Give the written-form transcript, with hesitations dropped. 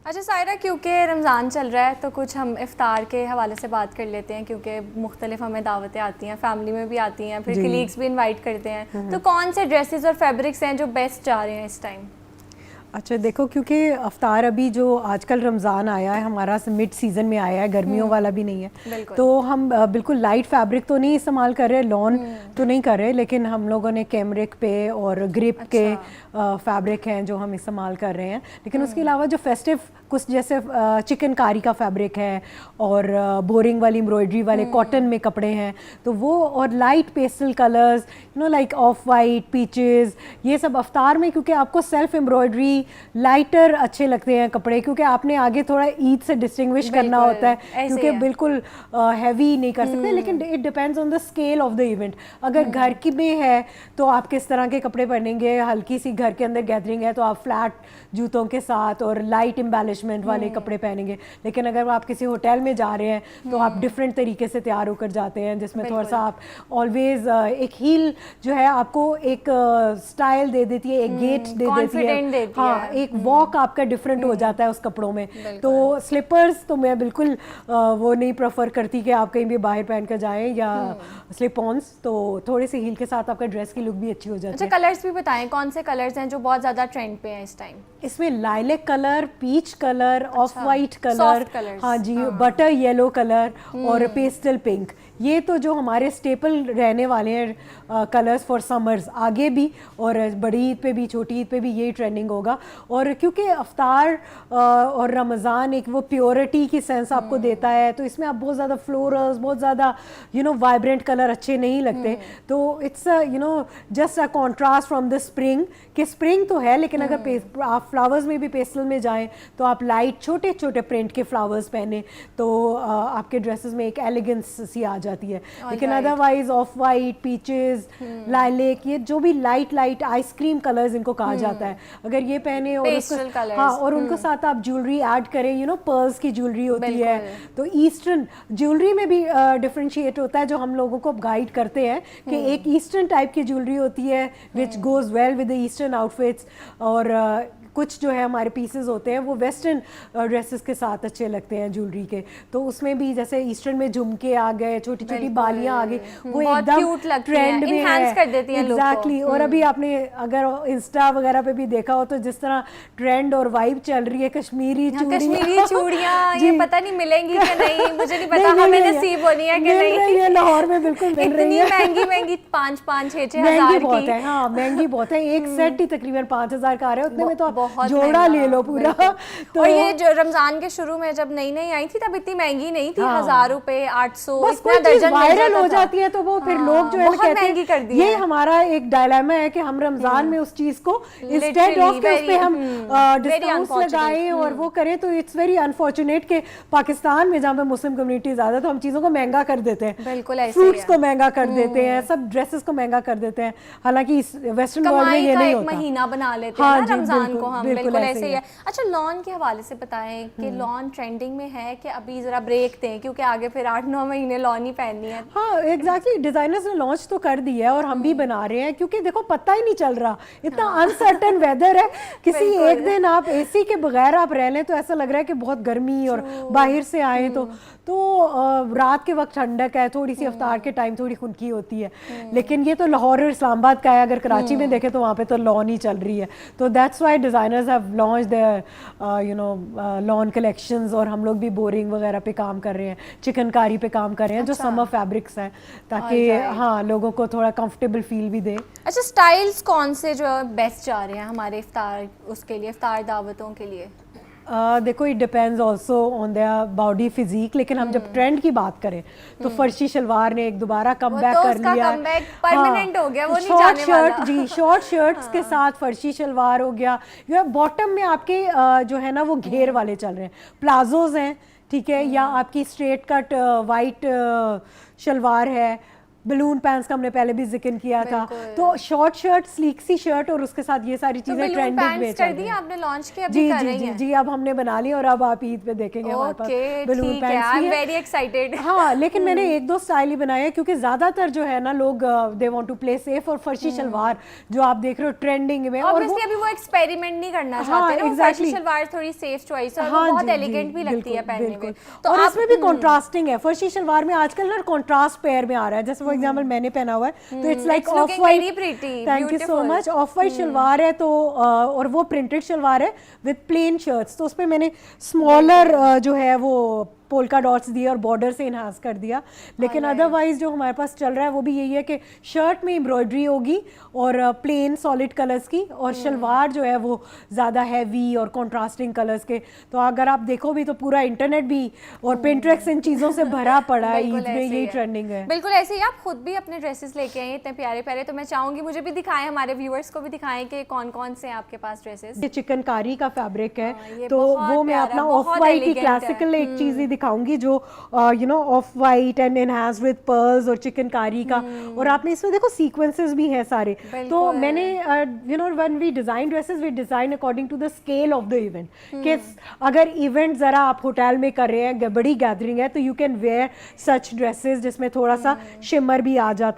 अच्छा सायरा, क्योंकि रमज़ान चल रहा है तो कुछ हम इफ़्तार के हवाले से बात कर लेते हैं, क्योंकि मुख्तलिफ हमें दावतें आती हैं, फैमिली में भी आती हैं, फिर कलीग्स भी इनवाइट करते हैं। तो कौन से ड्रेसेस और फैब्रिक्स हैं जो बेस्ट जा रहे हैं इस टाइम? अच्छा देखो, क्योंकि अफ्तार अभी जो आजकल रमज़ान आया है हमारा मिड सीज़न में आया है, गर्मियों वाला भी नहीं है, तो हम बिल्कुल लाइट फैब्रिक तो नहीं इस्तेमाल कर रहे, लॉन तो नहीं कर रहे, लेकिन हम लोगों ने कैमरिक पे और ग्रिप के फैब्रिक हैं जो हम इस्तेमाल कर रहे हैं। लेकिन उसके अलावा जो फेस्टिव कुछ जैसे चिकनकारी का फैब्रिक है और बोरिंग वाली एम्ब्रॉयडरी वाले कॉटन में कपड़े हैं, तो वो और light pastel colours like off white, peaches, ये सब अफ्तार में, क्योंकि आपको सेल्फ एम्ब्रॉयडरी लाइटर अच्छे लगते हैं कपड़े, क्योंकि आपने आगे थोड़ा ईद से डिस्टिंग्विश करना होता है, क्योंकि बिल्कुल हैवी नहीं कर सकते। लेकिन it depends on the scale of the event. अगर घर की में है तो आप किस तरह के कपड़े पहनेंगे, हल्की सी घर के अंदर गैदरिंग है तो आप फ्लैट जूतों के साथ और लाइट एम्बेलिशमेंट वाले कपड़े पहनेंगे। लेकिन अगर आप किसी होटल में जा रहे हैं तो आप डिफरेंट तरीके से तैयार होकर जाते हैं, जिसमें थोड़ा सा आप ऑलवेज एक हील जो है आपको एक स्टाइल दे देती है, एक गेट दे देती है, हाँ, एक वॉक आपका डिफरेंट हो जाता है उस कपड़ों में। तो स्लीपर्स तो मैं बिल्कुल वो नहीं प्रेफर करती कि आप कहीं भी बाहर पहन कर जाएं, या स्लिप ऑन्स, तो थोड़े से हील के साथ आपका ड्रेस की लुक भी अच्छी हो जाती है। अच्छा, कलर्स भी बताएं, कौन से कलर्स हैं जो बहुत ज़्यादा ट्रेंड पे हैं इस टाइम? इसमें lilac colour, peach colour, off white colour, हाँ जी, बटर येलो कलर और पेस्टल पिंक, ये तो जो हमारे स्टेपल रहने वाले हैं कलर्स फॉर समर्स, आगे भी और बड़ी ईद पे भी छोटी ईद पे भी यही ट्रेंडिंग होगा। और क्योंकि अफ्तार और रमज़ान एक वो प्योरिटी की सेंस आपको देता है, तो इसमें आप बहुत ज़्यादा फ्लोरल्स, बहुत ज़्यादा वाइब्रेंट कलर अच्छे नहीं लगते। तो it's just a contrast from the spring, कि स्प्रिंग तो है लेकिन अगर आप फ्लावर्स में भी पेस्टल में जाएं तो आप लाइट छोटे छोटे प्रिंट के फ्लावर्स पहने तो आपके ड्रेसेस में एक एलिगेंस सी आ जाती है। लेकिन otherwise of white, peaches, lilac, ये जो भी लाइट लाइट आइसक्रीम कलर्स इनको कहा जाता है, अगर ये पहने और हाँ, और उनको साथ आप ज्वेलरी ऐड करें, पर्ल्स की ज्वेलरी होती है, तो ईस्टर्न ज्वेलरी में भी डिफरेंशिएट होता है, जो हम लोगों को गाइड करते हैं कि एक ईस्टर्न टाइप की ज्वेलरी होती है which goes well with the eastern outfits, और कुछ जो है हमारे पीसेस होते हैं वो वेस्टर्न ड्रेसेस के साथ अच्छे लगते हैं ज्वेलरी के। तो उसमें भी जैसे ईस्टर्न में झुमके आ गए, छोटी छोटी बालियां आ गई, वो एकदम ट्रेंड में है, एग्जैक्टली। और अभी आपने अगर इंस्टा वगैरह पे भी देखा हो तो जिस तरह ट्रेंड और वाइब चल रही है, कश्मीरी चूड़ियां ये पता नहीं मिलेंगी कि नहीं, मुझे नहीं पता, हमें नसीब होनी है कि नहीं। लाहौर में बिल्कुल मिल रही है, महंगी महंगी 5-5-6-6 हज़ार महंगी बहुत है, हाँ महंगी बहुत है। एक सेट ही तकरीबन 5,000 का आ रहा है, उतने में तो जोड़ा ले लो पूरा। तो और ये जो रमजान के शुरू में जब नई नई आई थी तब इतनी महंगी नहीं थी, 1000 रुपए, 800, इतना दर्जन वायरल हो जाती है तो वो फिर लोग जो है कहते हैं ये हमारा एक डायलेमा है कि हम रमजान में उस चीज को इंस्टेड ऑफ के उस पे हम डिस्काउंट्स लगाएं और वो करें, तो इट्स वेरी अनफॉर्चुनेट कि पाकिस्तान में जहाँ पे मुस्लिम कम्युनिटी ज्यादा, तो हम चीजों को महंगा कर देते हैं, बिल्कुल ऐसे फ्रूट्स को महंगा कर देते हैं, सब ड्रेसेस को महंगा कर देते हैं, हालांकि वेस्टर्न वर्ल्ड में ये नहीं होता। महीना बना लेते हैं ना रमजान को हम, बिल्कुल ऐसे ही है। अच्छा, लॉन के हवाले से बताएं कि लॉन ट्रेंडिंग में है कि अभी जरा ब्रेक दें, क्योंकि आगे फिर 8-9 महीने लॉन ही पहननी है। हाँ एग्जैक्टली, डिजाइनर्स ने लॉन्च तो कर दिया है और हम भी बना रहे हैं, क्योंकि देखो पता ही नहीं चल रहा, इतना अनसर्टन वेदर है, किसी एक दिन आप एसी के बगैर आप रह लें तो ऐसा लग रहा है कि बहुत गर्मी, और बाहर से आए तो रात के वक्त ठंडक है, थोड़ी सी अफ्तार के टाइम थोड़ी खुनकी होती है। लेकिन ये तो लाहौर और इस्लामाबाद का है, अगर कराची में देखें तो वहाँ पे तो लॉन ही चल रही है। तो that's why designers have launch their lawn collections, और हम लोग भी बोरिंग वगैरह पे काम कर रहे हैं, चिकनकारी पे काम कर रहे हैं, जो समर फैब्रिक्स हैं, ताकि हाँ लोगों को थोड़ा कंफर्टेबल फील भी दे। अच्छा, स्टाइल्स कौन से जो बेस्ट जा रहे हैं हमारे इफ्तार, उसके लिए इफ्तार दावतों के लिए? देखो it depends also on their body physique, लेकिन हम जब ट्रेंड की बात करें तो फर्शी शलवार ने एक दोबारा कमबैक कर लिया, परमानेंट हो गया, वो नहीं जाने वाला। जी, शॉर्ट शर्ट्स के साथ फर्शी शलवार हो गया, या बॉटम में आपके जो है ना वो घेर वाले चल रहे हैं, प्लाजोज हैं, ठीक है, या आपकी स्ट्रेट कट वाइट शलवार है, बलून पैंट्स का हमने पहले भी जिक्र किया था। तो शॉर्ट शर्ट, स्लीक सी शर्ट और उसके साथ ये सारी चीजें ट्रेंडिंग में कर दी आपने लॉन्च की, अभी जी कर जी रही जी हैं? जी, अब हमने बना ली और अब आप ईद पे देखेंगे हमारे पास balloon pants I am very excited. हाँ, लेकिन मैंने एक दो स्टाइल ही बनाए हैं क्योंकि ज्यादातर जो है ना लोग they want to play safe, और फर्शी शलवार जो आप देख रहे हो ट्रेंडिंग में, और वो अभी वो एक्सपेरिमेंट नहीं करना हाँ, चाहते ना, exactly. फर्शी शलवार थोड़ी सेफ चॉइस है और हाँ, वो बहुत जी, एलिगेंट जी, भी लगती है बिल्कुल, पहनने में। बिल्कुल। तो और इसमें भी कंट्रास्टिंग है, फर्शी शलवार में आजकल ना कंट्रास्ट पेयर में आ रहा है, जैसे फॉर एग्जांपल मैंने पहना हुआ है तो it's like off white, thank you so much, off white शलवार है तो और वो प्रिंटेड शलवार है विद प्लेन शर्ट्स, तो उसपे मैंने स्मॉलर जो है वो पोल्का डॉट्स दिए और बॉर्डर से इन्हांस कर दिया। लेकिन अदरवाइज जो हमारे पास चल रहा है वो भी यही है कि शर्ट में एम्ब्रॉयडरी होगी और प्लेन सॉलिड कलर्स की, और शलवार जो है वो ज़्यादा हैवी और कॉन्ट्रास्टिंग कलर्स के। तो अगर आप देखो भी तो पूरा इंटरनेट भी और पिंटरेस्ट इन चीज़ों से भरा पड़ा है, ईद में यही ट्रेंडिंग है। बिल्कुल ऐसे ही आप खुद भी अपने ड्रेसेस लेके आए इतने प्यारे प्यारे, तो मैं चाहूंगी मुझे भी दिखाएं, हमारे व्यूअर्स को भी दिखाएं कि कौन कौन से आपके पास ड्रेसेस। ये चिकनकारी का फैब्रिक है, तो वो मैं अपना ऑफ वाइट ही क्लासिकल एक चीज़ ही दिखाऊंगी जो you know of white and enhanced with pearls और चिकनकारी का, और आपने इसमें देखो सीक्वेंसेस भी हैं सारे। तो मैंने you know when we design dresses we design according to the scale of the event, कि अगर इवेंट जरा आप होटल में कर रहे हैं, बड़ी गैदरिंग है, तो you can where such dresses जिसमें थोड़ा सा शिमर भी आ जाता